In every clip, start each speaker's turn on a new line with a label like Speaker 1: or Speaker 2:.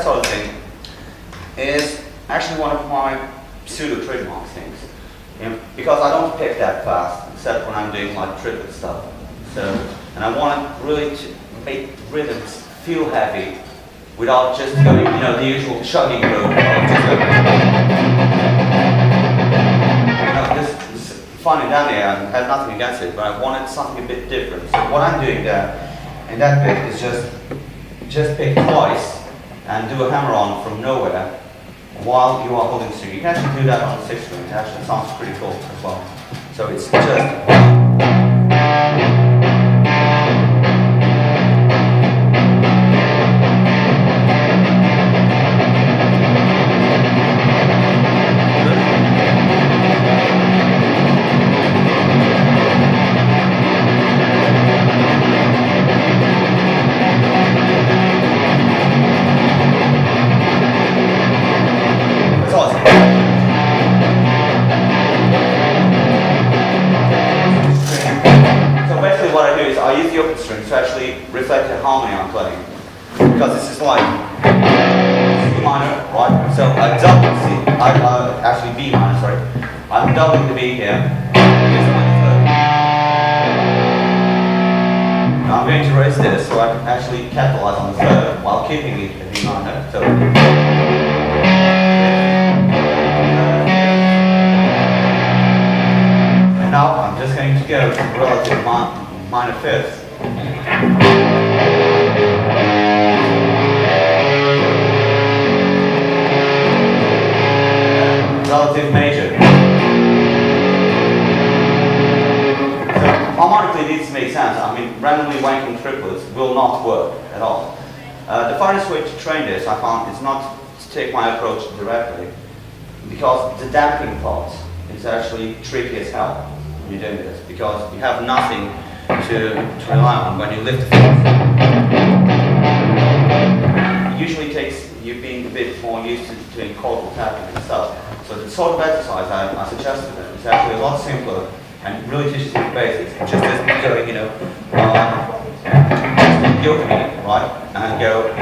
Speaker 1: sort of thing is actually one of my pseudo-trademark things. Because I don't pick that fast, except when I'm doing like triplet stuff. So, and I want really to make rhythms feel heavy without just going, the usual chugging groove. This is fun and dandy, I have nothing against it, but I wanted something a bit different. So what I'm doing there, in that bit, is just pick twice and do a hammer-on from nowhere while you are holding string. You can actually do that on the 6th string. It actually sounds pretty cool as well. So it's just I use the open string to actually reflect the harmony I'm playing. Because this is like C minor, right? So I double C, actually B minor, sorry. I'm doubling the B here. Now I'm going to raise this so I can actually capitalize on the third while keeping it at B minor. So and now I'm just going to go to relative minor fifth. Relative major. So harmonically it needs to make sense. I mean, randomly wanking triplets will not work at all. The finest way to train this, I found, is not to take my approach directly, because the damping part is actually tricky as hell when you're doing this, because you have nothing to rely on when you lift the foot. It usually takes you being a bit more used to doing chordal tapping and stuff. So the sort of exercise I suggested them is actually a lot simpler and really teaches you the basics. It just isn't going, guilty, right? And go.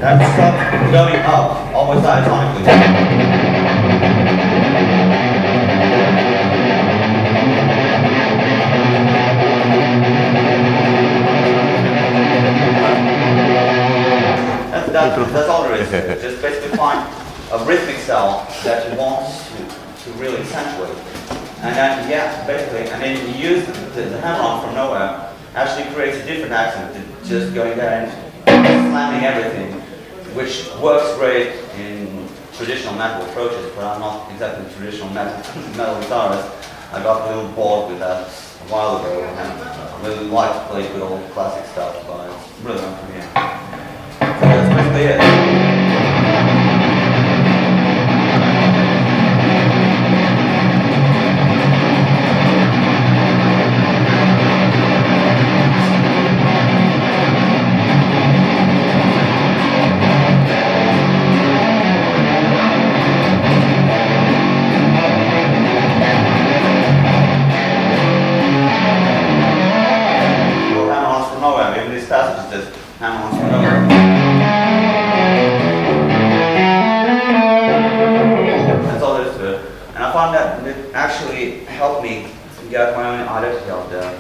Speaker 1: That stuff going up, always diatonically. That's all there is. Just basically find a rhythmic cell that you want to really accentuate. And then, basically, and then you use the hammer-on from nowhere, actually creates a different accent than just going there and slamming everything, which works great in traditional metal approaches, but I'm not exactly a traditional metal guitarist. I got a little bored with that a while ago, and I really like to play with all the classic stuff, but it's really not for me. So that's basically it. Actually helped me get my own identity out there,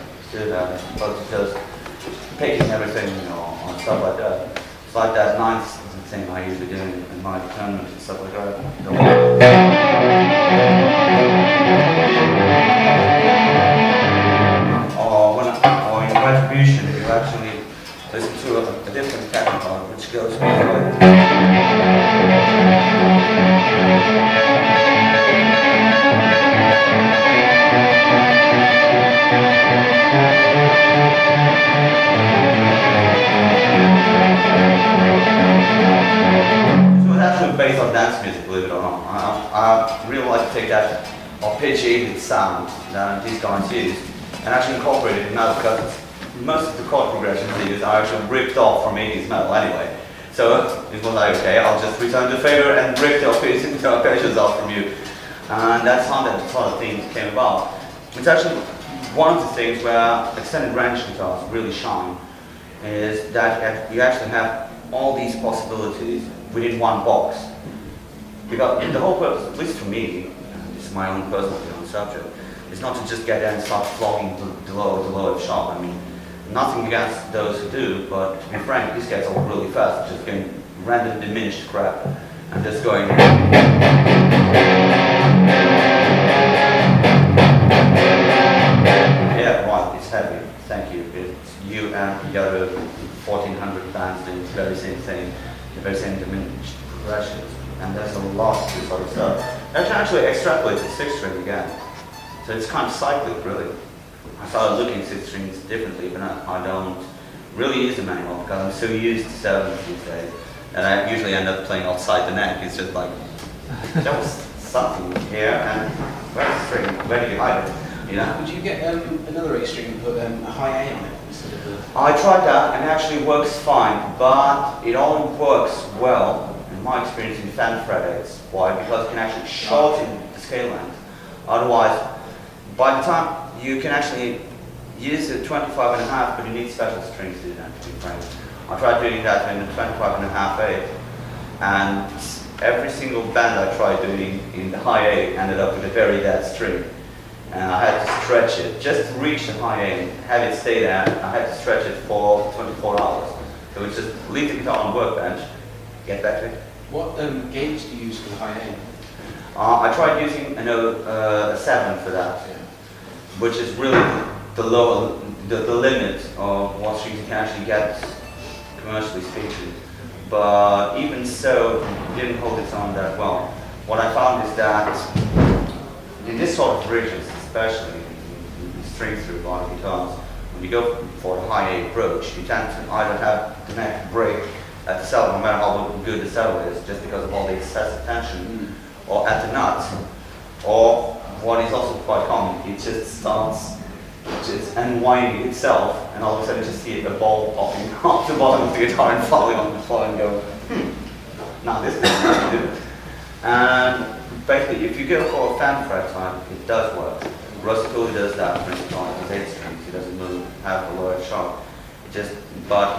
Speaker 1: just picking everything, on stuff like that. It's like that ninth thing I usually do in my tournaments and stuff like that. Or in Retribution, you actually listen to a different technical which goes all the way. Based on dance music, believe it or not. I really like to take that arpeggiated sound that these guys use and actually incorporate it in metal, because most of the chord progressions they use are actually ripped off from 80s metal anyway. So it was like, okay, I'll just return the favor and rip the arpeggios off from you. And that's how that sort of thing came about. It's actually one of the things where extended range guitars really shine, is that you actually have all these possibilities within one box. Because the whole purpose, at least for me, this is my own personal view on the subject, is not to just get there and start flogging the lower sharp. I mean, nothing against those who do, but to be frank, this gets old really fast, just getting random diminished crap, and just going. Yeah, right, it's heavy, thank you. It's you and the other 1,400 bands doing the very same thing, the very same diminished progressions, and there's a lot to sort of stuff. I can actually extrapolate to 6-string again, so it's kind of cyclic, really. I started looking at 6 strings differently, but I don't really use them anymore because I'm so used to 7s these days, and I usually end up playing outside the neck. It's just like, there was something here, and where's the string? Where do you hide it? You know?
Speaker 2: Would you get another 8-string and put a high A on it instead of the...
Speaker 1: I tried that, and it actually works fine, but it only works well, in my experience, in fan frets. Why? Because it can actually shorten the scale length. Otherwise, by the time you can actually use a 25.5, but you need special strings to do that, to be frank. I tried doing that in the 25.5 A, and every single band I tried doing in the high A ended up with a very dead string. And I had to stretch it, just to reach the high A and have it stay there. I had to stretch it for 24 hours. So it's just leave the guitar on the workbench, get back to it.
Speaker 2: What gauge do you use for the high A?
Speaker 1: I tried using a 7 for that.
Speaker 2: Yeah.
Speaker 1: Which is really the limit of what strings you can actually get, commercially speaking. But even so, it didn't hold its own that well. What I found is that in this sort of bridges, especially in string through a lot of guitars, when you go for a high A approach, you tend to either have the neck break at the cello, no matter how good the cello is, just because of all the excessive tension, or at the nut, or what is also quite common, it just starts just unwinding itself, and all of a sudden you just see a ball popping off the bottom of the guitar and falling on the floor and go, now this is how to do it. And basically, if you go for a fan fret type, it does work. Rusty totally does that, for instance, on his 8 strings. He doesn't really have a lower sharp. But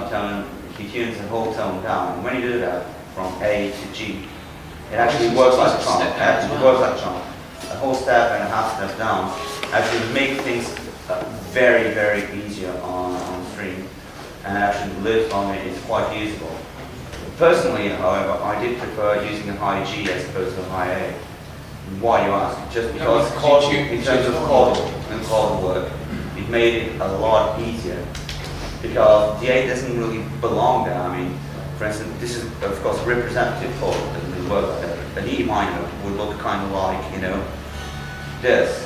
Speaker 1: he tunes the whole tone down. And when you do that, from A to G, it actually works like a charm. It works like a charm. A whole step and a half step down actually make things very, very easier on the string, and actually live on it is quite usable. Personally, however, I did prefer using a high G as opposed to a high A. Why, you ask? Just because in terms of chordal work, it made it a lot easier. Because the A doesn't really belong there. I mean, for instance, this is of course a representative chord that doesn't work like that. An E minor would look kind of like, you know, this.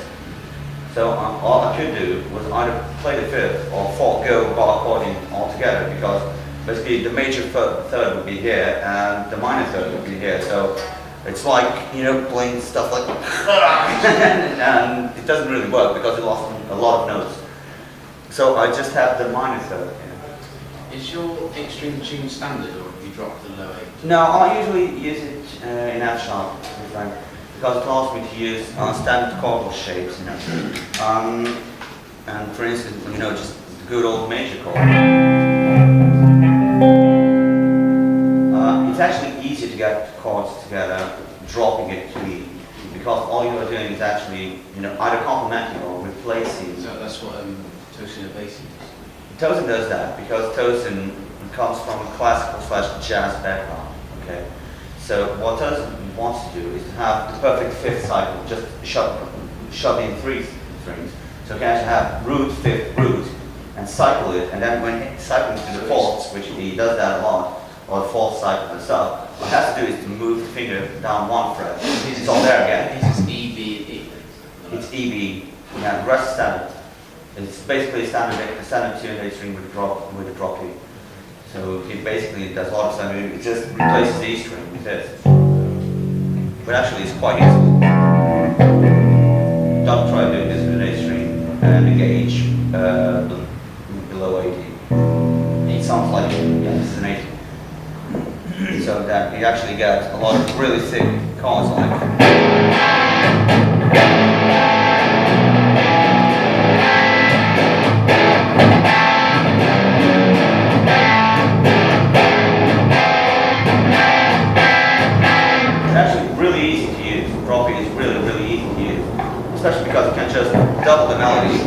Speaker 1: So all I could do was either play the fifth or forego bar chording altogether, because basically the major third would be here and the minor third would be here. So it's like, you know, playing stuff like and it doesn't really work because it lost a lot of notes. So I just have the minor third. Yeah.
Speaker 2: Is your 8-string tune standard, or have you dropped the low 8?
Speaker 1: No, I usually use it in F sharp, because it allows me to use standard chordal shapes, you know. And for instance, you know, just the good old major chord. It's actually easier to get chords together dropping it to E, because all you're doing is actually, you know, either complementing or replacing.
Speaker 2: So that's what Tosin and Basie
Speaker 1: does. Tosin does that because Tosin comes from a classical / jazz background. Okay, so what Tosin wants to do is to have the perfect fifth cycle, just shove in 3 strings. So you can actually have root, fifth, root, and cycle it, and then when cycling to the fourths, which he does that a lot, or the fourth cycle and stuff, what he has to do is to move the finger down 1 fret. It's all there again.
Speaker 2: This is E, B, and E.
Speaker 1: It's E, B, yeah, the rest is standard. It's basically a standard 2 and 8 string with a drop key. So it basically does a lot of standard. It just replaces the E string with this. But actually, it's quite useful. Don't try doing this with an A string and a gauge below 80. It sounds like, yeah, this is an 80. So that you actually get a lot of really thick chords like. really, really easy to use, especially because you can just double the melody.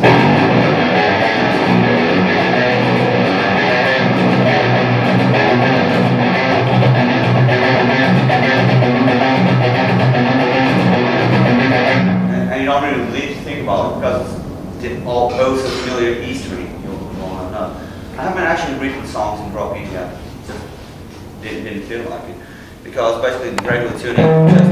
Speaker 1: And you don't really need to think about it because it's all also familiar history you'll want to know. I haven't actually written songs in rock yet. Just didn't feel like it. Because basically the regular tuning just